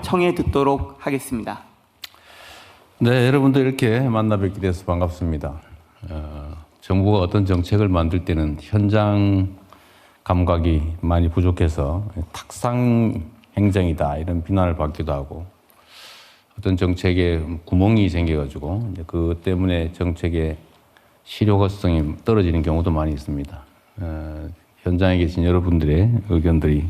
청해 듣도록 하겠습니다. 네, 여러분들 이렇게 만나 뵙게 돼서 반갑습니다. 정부가 어떤 정책을 만들 때는 현장 감각이 많이 부족해서 탁상 행정이다 이런 비난을 받기도 하고, 어떤 정책에 구멍이 생겨가지고 이제 그것 때문에 정책의 실효성이 떨어지는 경우도 많이 있습니다. 현장에 계신 여러분들의 의견들이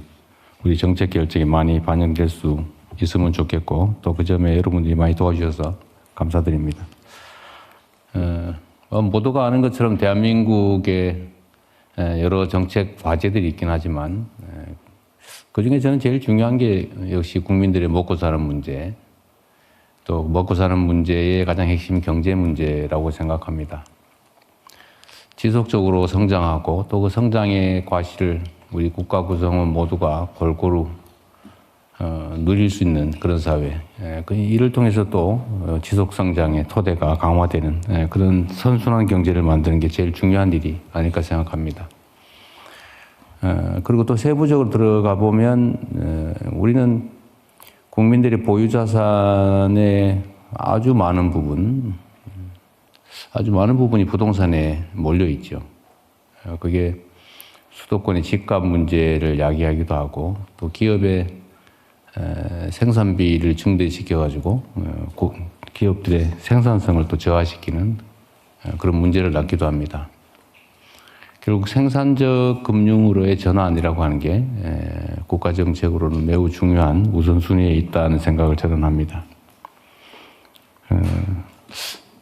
우리 정책 결정에 많이 반영될 수 있으면 좋겠고, 또 그 점에 여러분들이 많이 도와주셔서 감사드립니다. 모두가 아는 것처럼 대한민국에 여러 정책 과제들이 있긴 하지만, 그중에 저는 제일 중요한 게 역시 국민들의 먹고 사는 문제, 또 먹고 사는 문제의 가장 핵심 경제 문제라고 생각합니다. 지속적으로 성장하고 또 그 성장의 과실을 우리 국가 구성원 모두가 골고루 누릴 수 있는 그런 사회, 이를 통해서 또 지속 성장의 토대가 강화되는 그런 선순환 경제를 만드는 게 제일 중요한 일이 아닐까 생각합니다. 그리고 또 세부적으로 들어가 보면 우리는 국민들의 보유 자산의 아주 많은 부분이 부동산에 몰려 있죠. 그게 수도권의 집값 문제를 야기하기도 하고, 또 기업의 생산비를 증대시켜가지고 기업들의 생산성을 또 저하시키는 그런 문제를 낳기도 합니다. 결국 생산적 금융으로의 전환이라고 하는 게 국가 정책으로는 매우 중요한 우선순위에 있다는 생각을 저는 합니다.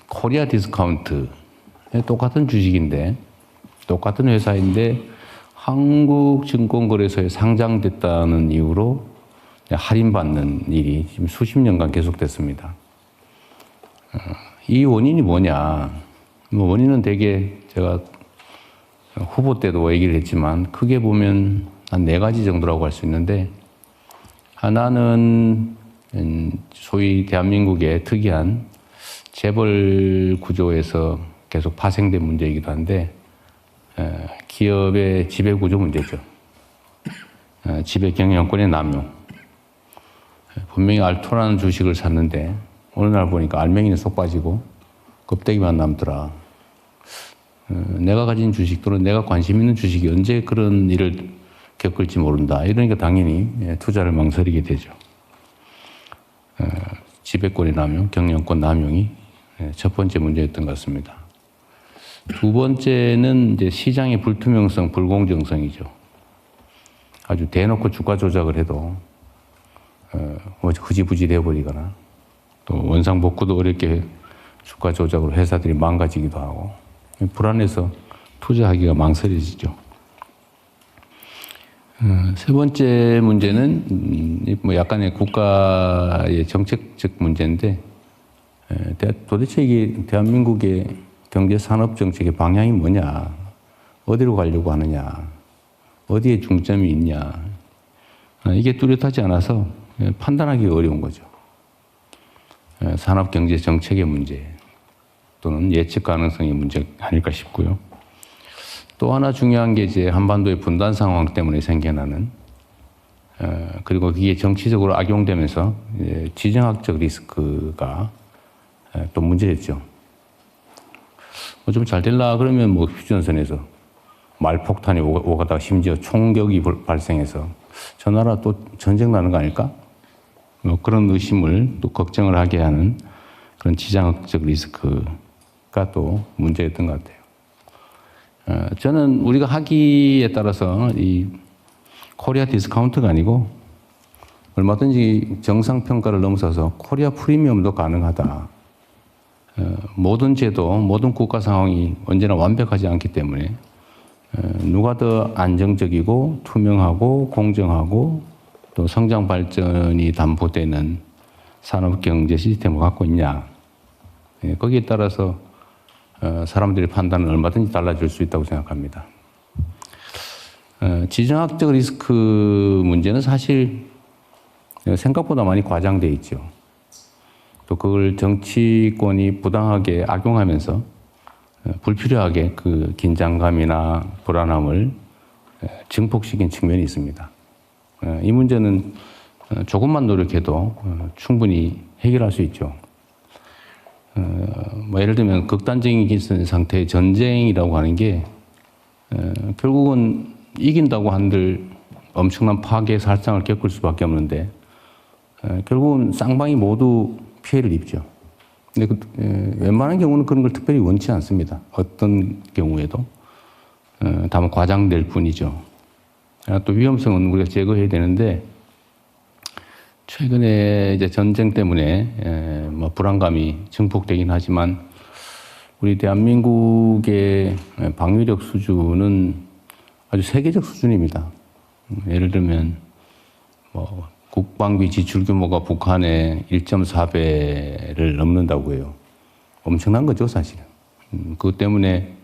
코리아 디스카운트, 똑같은 주식인데, 똑같은 회사인데 한국증권거래소에 상장됐다는 이유로 할인받는 일이 지금 수십 년간 계속됐습니다. 이 원인이 뭐냐? 원인은 대개 제가 후보 때도 얘기를 했지만 크게 보면 한 4가지 정도라고 할 수 있는데, 하나는 소위 대한민국의 특이한 재벌 구조에서 계속 파생된 문제이기도 한데, 기업의 지배구조 문제죠. 지배 경영권의 남용. 분명히 알토라는 주식을 샀는데 어느 날 보니까 알맹이는 쏙 빠지고 껍데기만 남더라. 내가 가진 주식 또는 내가 관심 있는 주식이 언제 그런 일을 겪을지 모른다. 이러니까 당연히 투자를 망설이게 되죠. 지배권의 남용, 경영권 남용이 첫 번째 문제였던 것 같습니다. 두 번째는 이제 시장의 불투명성, 불공정성이죠. 아주 대놓고 주가 조작을 해도 흐지부지 되어버리거나, 또 원상복구도 어렵게 주가 조작으로 회사들이 망가지기도 하고, 불안해서 투자하기가 망설여지죠. 세 번째 문제는 약간의 국가의 정책적 문제인데, 도대체 이게 대한민국의 경제 산업 정책의 방향이 뭐냐, 어디로 가려고 하느냐, 어디에 중점이 있냐, 이게 뚜렷하지 않아서 판단하기 어려운 거죠. 산업 경제 정책의 문제 또는 예측 가능성의 문제 아닐까 싶고요. 또 하나 중요한 게 이제 한반도의 분단 상황 때문에 생겨나는, 그리고 그게 정치적으로 악용되면서 지정학적 리스크가 또 문제였죠. 좀 잘 될라 그러면 휴전선에서 말폭탄이 오가다가 심지어 총격이 발생해서 저 나라 또 전쟁 나는 거 아닐까? 그런 의심을 또 걱정을 하게 하는 그런 지정학적 리스크가 또 문제였던 것 같아요. 저는 우리가 하기에 따라서 이 코리아 디스카운트가 아니고 얼마든지 정상평가를 넘어서서 코리아 프리미엄도 가능하다. 모든 제도, 모든 국가 상황이 언제나 완벽하지 않기 때문에 누가 더 안정적이고 투명하고 공정하고 또 성장 발전이 담보되는 산업 경제 시스템을 갖고 있냐, 거기에 따라서 사람들의 판단은 얼마든지 달라질 수 있다고 생각합니다. 지정학적 리스크 문제는 사실 생각보다 많이 과장되어 있죠. 또 그걸 정치권이 부당하게 악용하면서 불필요하게 그 긴장감이나 불안함을 증폭시킨 측면이 있습니다. 이 문제는 조금만 노력해도 충분히 해결할 수 있죠. 뭐 예를 들면 극단적인 상태의 전쟁이라고 하는 게 결국은 이긴다고 한들 엄청난 파괴 살상을 겪을 수밖에 없는데 결국은 쌍방이 모두 피해를 입죠. 근데 웬만한 경우는 그런 걸 특별히 원치 않습니다. 어떤 경우에도 다만 과장될 뿐이죠. 또 위험성은 우리가 제거해야 되는데 최근에 이제 전쟁 때문에 뭐 불안감이 증폭되긴 하지만 우리 대한민국의 방위력 수준은 아주 세계적 수준입니다. 예를 들면 뭐 국방비 지출 규모가 북한의 1.4배를 넘는다고 해요. 엄청난 거죠, 사실은. 그것 때문에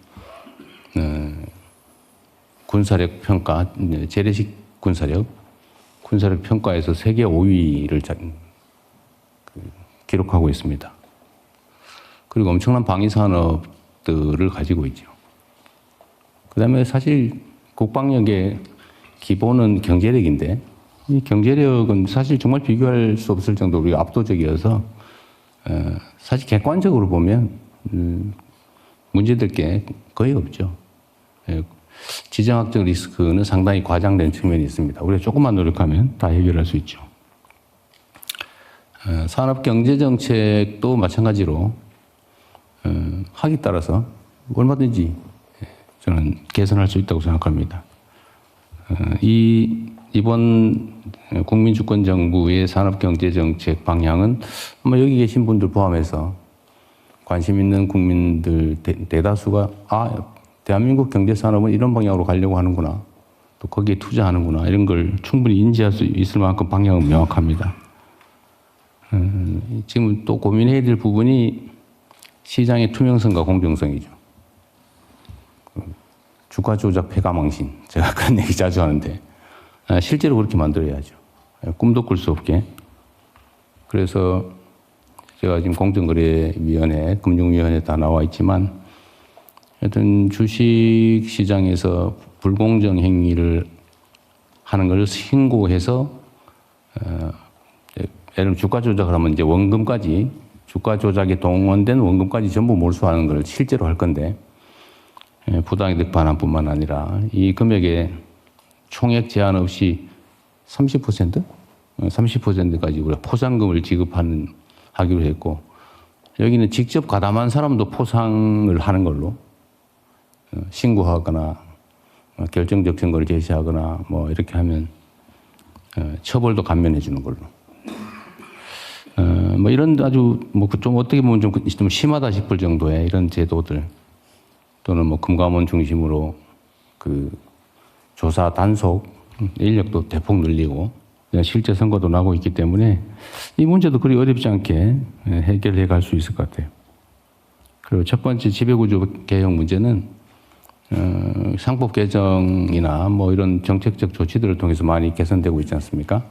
군사력 평가, 재래식 군사력 평가에서 세계 5위를 기록하고 있습니다. 그리고 엄청난 방위 산업들을 가지고 있죠. 그다음에 사실 국방력의 기본은 경제력인데 이 경제력은 사실 정말 비교할 수 없을 정도로 우리가 압도적이어서 사실 객관적으로 보면 문제될 게 거의 없죠. 지정학적 리스크는 상당히 과장된 측면이 있습니다. 우리가 조금만 노력하면 다 해결할 수 있죠. 산업경제정책도 마찬가지로 하기 따라서 얼마든지 저는 개선할 수 있다고 생각합니다. 이번 국민주권정부의 산업경제정책 방향은 아마 여기 계신 분들 포함해서 관심 있는 국민들 대다수가 대한민국 경제산업은 이런 방향으로 가려고 하는구나, 또 거기에 투자하는구나, 이런 걸 충분히 인지할 수 있을 만큼 방향은 명확합니다. 지금 또 고민해야 될 부분이 시장의 투명성과 공정성이죠. 주가 조작 폐가망신, 제가 그런 얘기 자주 하는데 실제로 그렇게 만들어야죠. 꿈도 꿀 수 없게. 그래서 제가 지금 공정거래위원회, 금융위원회 다 나와 있지만 하여튼 주식 시장에서 불공정 행위를 하는 걸 신고해서 예를 들면 주가 조작을 하면 이제 원금까지, 주가 조작에 동원된 원금까지 전부 몰수하는 걸 실제로 할 건데 부당이득 반환뿐만 아니라 이 금액에 총액 제한 없이 30%? 30%까지 우리가 포상금을 하기로 했고, 여기는 직접 가담한 사람도 포상을 하는 걸로 신고하거나 결정적 증거를 제시하거나 뭐 이렇게 하면 처벌도 감면해 주는 걸로. 뭐 이런 아주 뭐 좀 어떻게 보면 좀 심하다 싶을 정도의 이런 제도들, 또는 뭐 금감원 중심으로 그 조사 단속 인력도 대폭 늘리고 실제 선거도 나고 있기 때문에 이 문제도 그리 어렵지 않게 해결해 갈 수 있을 것 같아요. 그리고 첫 번째 지배구조 개혁 문제는 상법 개정이나 뭐 이런 정책적 조치들을 통해서 많이 개선되고 있지 않습니까?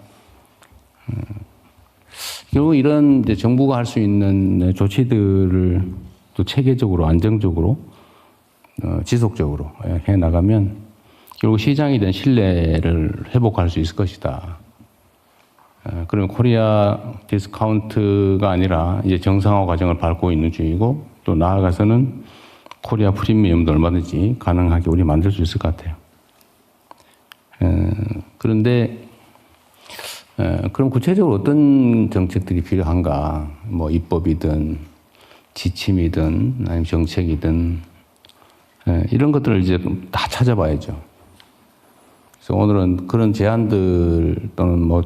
결국 이런 이제 정부가 할 수 있는 조치들을 또 체계적으로, 안정적으로, 지속적으로 해 나가면 결국 시장에 대한 신뢰를 회복할 수 있을 것이다. 그러면 코리아 디스카운트가 아니라 이제 정상화 과정을 밟고 있는 중이고, 또 나아가서는 코리아 프리미엄도 얼마든지 가능하게 우리 만들 수 있을 것 같아요. 그런데 그럼 구체적으로 어떤 정책들이 필요한가? 뭐 입법이든 지침이든 아니면 정책이든 이런 것들을 이제 다 찾아봐야죠. 그래서 오늘은 그런 제안들 또는 뭐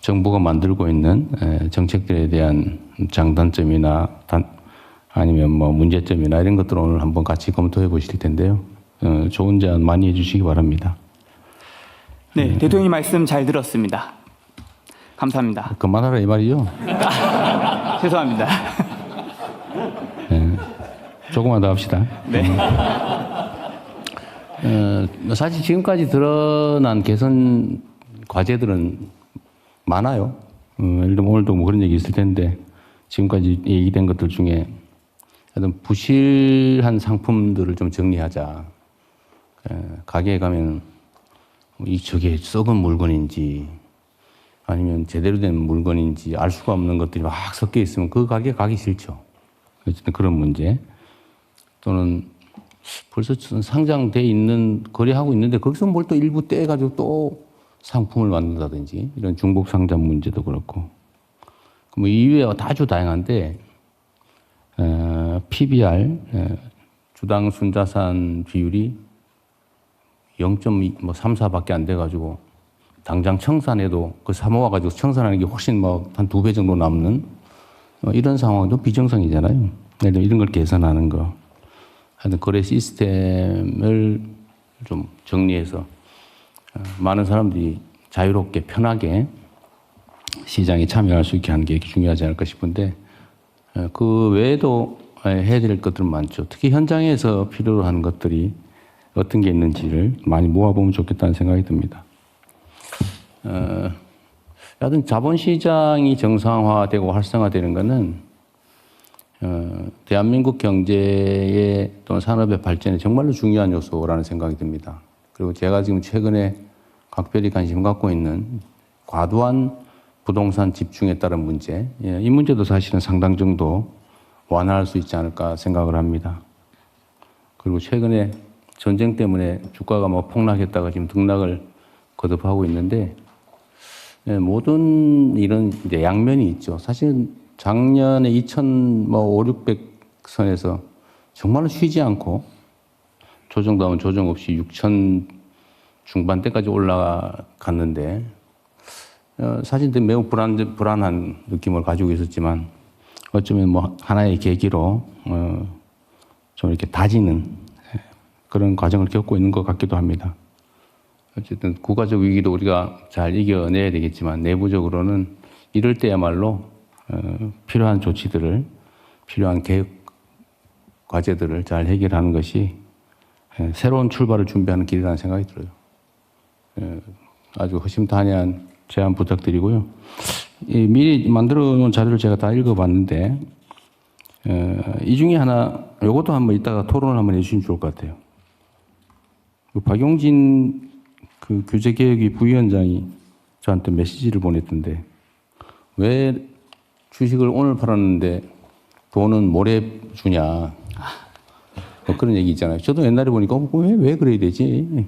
정부가 만들고 있는 정책들에 대한 장단점이나 아니면 뭐 문제점이나 이런 것들을 오늘 한번 같이 검토해 보실 텐데요. 좋은 제안 많이 해주시기 바랍니다. 네, 대통령님 말씀 잘 들었습니다. 감사합니다. 그만하라 이 말이죠. 죄송합니다. 조금만 더 합시다. 네. 사실 지금까지 드러난 개선 과제들은 많아요. 예를 들면 오늘도 뭐 그런 얘기 있을 텐데 지금까지 얘기된 것들 중에 어떤 부실한 상품들을 좀 정리하자. 가게에 가면 저게 썩은 물건인지 아니면 제대로 된 물건인지 알 수가 없는 것들이 막 섞여 있으면 그 가게 가기 싫죠. 어쨌든 그런 문제. 또는 벌써 상장돼 있는 거래하고 있는데 거기서 뭘 또 일부 떼가지고 또 상품을 만든다든지 이런 중복 상장 문제도 그렇고. 뭐 이외가 아주 다양한데 PBR 주당 순자산 비율이 0.34밖에 안 돼가지고 당장 청산해도 그 사모아가지고 청산하는 게 훨씬 뭐 한 2배 정도 남는 이런 상황도 비정상이잖아요. 이런 걸 개선하는 거. 하여튼 거래 시스템을 좀 정리해서 많은 사람들이 자유롭게 편하게 시장에 참여할 수 있게 하는 게 중요하지 않을까 싶은데 그 외에도 해야 될 것들은 많죠. 특히 현장에서 필요로 하는 것들이 어떤 게 있는지를 많이 모아보면 좋겠다는 생각이 듭니다. 하여튼 자본시장이 정상화되고 활성화되는 것은 대한민국 경제의 또는 산업의 발전에 정말로 중요한 요소라는 생각이 듭니다. 그리고 제가 지금 최근에 각별히 관심 갖고 있는 과도한 부동산 집중에 따른 문제, 이 문제도 사실은 상당 정도 완화할 수 있지 않을까 생각을 합니다. 그리고 최근에 전쟁 때문에 주가가 뭐 폭락했다가 지금 등락을 거듭하고 있는데 모든 이런 이제 양면이 있죠. 사실 작년에 2,500~600선에서 정말로 쉬지 않고 조정다운 조정 없이 6,000 중반대까지 올라갔는데 사실 매우 불안한 느낌을 가지고 있었지만 어쩌면 뭐 하나의 계기로 좀 이렇게 다지는 그런 과정을 겪고 있는 것 같기도 합니다. 어쨌든 국가적 위기도 우리가 잘 이겨내야 되겠지만 내부적으로는 이럴 때야말로 필요한 조치들을 필요한 개혁 과제들을 잘 해결하는 것이 새로운 출발을 준비하는 길이라는 생각이 들어요. 아주 허심탄회한 제안 부탁드리고요. 미리 만들어 놓은 자료를 제가 다 읽어봤는데 이 중에 하나 이것도 한번 이따가 토론을 한번 해주시면 좋을 것 같아요. 박용진 그 규제개혁위 부위원장이 저한테 메시지를 보냈던데 왜 주식을 오늘 팔았는데 돈은 모레 주냐 뭐 그런 얘기 있잖아요. 저도 옛날에 보니까 왜 그래야 되지?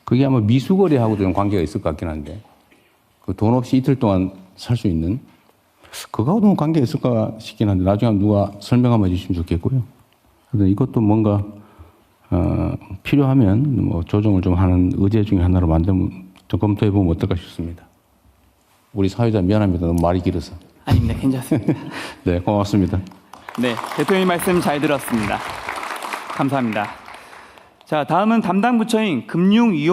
그게 아마 미수거래하고도 좀 관계가 있을 것 같긴 한데 그 돈 없이 이틀 동안 살 수 있는 그거하고도 관계가 있을까 싶긴 한데 나중에 누가 설명 한번 해주시면 좋겠고요. 그래서 이것도 뭔가 필요하면 뭐 조정을 좀 하는 의제 중에 하나로 만들면 좀 검토해 보면 어떨까 싶습니다. 우리 사회자 미안합니다. 너무 말이 길어서. 아닙니다. 괜찮습니다. 네, 고맙습니다. 네, 대통령님 말씀 잘 들었습니다. 감사합니다. 자, 다음은 담당 부처인 금융위원